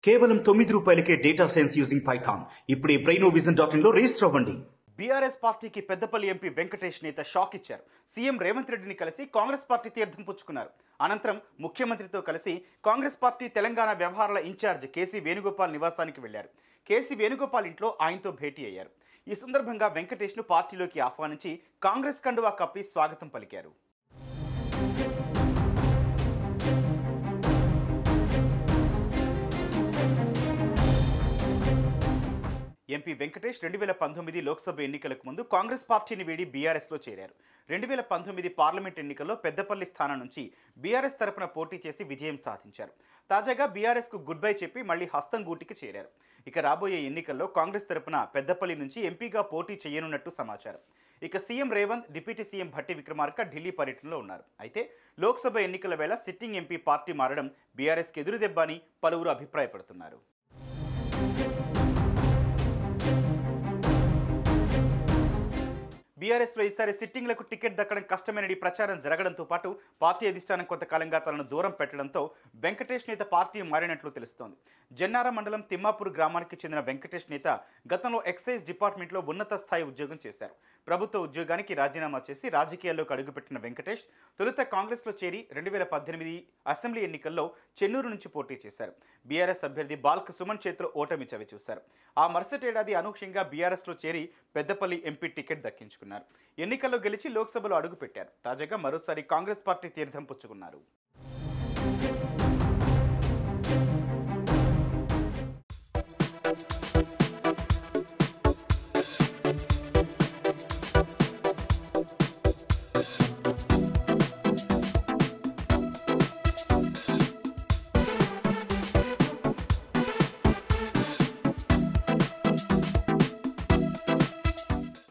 కేవలం ₹9కే data science using Python. ఇప్పుడే brainovision.in లో రిజిస్టర్ అవ్వండి. బీఆర్ఎస్ పార్టీకి పెద్దపల్లి ఎంపీ వెంకటేష్ నేత షాక్ ఇచ్చారు. సీఎం రేవంత్ రెడ్డిని కలిసి కాంగ్రెస్ పార్టీ తీర్థం పుచ్చుకున్నారు. అనంతరం ముఖ్యమంత్రితో కలిసి కాంగ్రెస్ పార్టీ తెలంగాణ వ్యవహారాల ఇన్ఛార్జ్ కేసీ వేణుగోపాల్ నివాసానికి వెళ్లారు. కేసీ వేణుగోపాల్ ఇంట్లో ఆయనతో భేటీ అయ్యారు. ఈ సందర్భంగా వెంకటేష్ను పార్టీలోకి ఆహ్వానించి కాంగ్రెస్ కండువా కప్పి స్వాగతం పలికారు. ఎంపీ వెంకటేష్ 2019 లోక్సభ ఎన్నికలకు ముందు కాంగ్రెస్ పార్టీని వీడి బీఆర్ఎస్లో చేరారు. 2019 పార్లమెంట్ ఎన్నికల్లో పెద్దపల్లి స్థానం నుంచి బీఆర్ఎస్ తరపున పోటీ చేసి విజయం సాధించారు. తాజాగా బీఆర్ఎస్కు గుడ్ బై చెప్పి మళ్లీ హస్తంగూటికి చేరారు. ఇక రాబోయే ఎన్నికల్లో కాంగ్రెస్ తరపున పెద్దపల్లి నుంచి ఎంపీగా పోటీ చేయనున్నట్టు సమాచారం. ఇక CM Revanth, deputy CM Bhatti Vikramarka Delhi పర్యటనలో ఉన్నారు. అయితే లోక్సభ ఎన్నికల వేళ సిట్టింగ్ ఎంపీ పార్టీ మారడం బీఆర్ఎస్కి ఎదురుదెబ్బ అని పలువురు అభిప్రాయపడుతున్నారు. బీఆర్ఎస్లో ఈసారి సిట్టింగ్లకు టికెట్ దక్కడం కష్టమేనని ప్రచారం జరగడంతో పాటు పార్టీ అధిష్టానం కొంతకాలంగా తనను దూరం పెట్టడంతో వెంకటేష్ నేత పార్టీ మారినట్లు తెలుస్తోంది. జన్నార మండలం తిమ్మాపూర్ గ్రామానికి చెందిన వెంకటేష్ నేత గతంలో ఎక్సైజ్ డిపార్ట్మెంట్లో ఉన్నత స్థాయి ఉద్యోగం చేశారు. ప్రభుత్వ ఉద్యోగానికి రాజీనామా చేసి రాజకీయాల్లోకి అడుగుపెట్టిన వెంకటేష్ తొలుత కాంగ్రెస్లో చేరి 2018 అసెంబ్లీ ఎన్నికల్లో చెన్నూరు నుంచి పోటీ చేశారు. బీఆర్ఎస్ అభ్యర్థి బాల్క సుమన్ చేతిలో ఓటమి చవిచూశారు. ఆ మరుసటి ఏడాది అనూహ్యంగా బీఆర్ఎస్లో చేరి పెద్దపల్లి ఎంపీ టికెట్ దక్కించుకున్నారు. ఎన్నికల్లో గెలిచి లోక్సభలో అడుగుపెట్టారు. తాజాగా మరోసారి కాంగ్రెస్ పార్టీ తీర్థం పుచ్చుకున్నారు.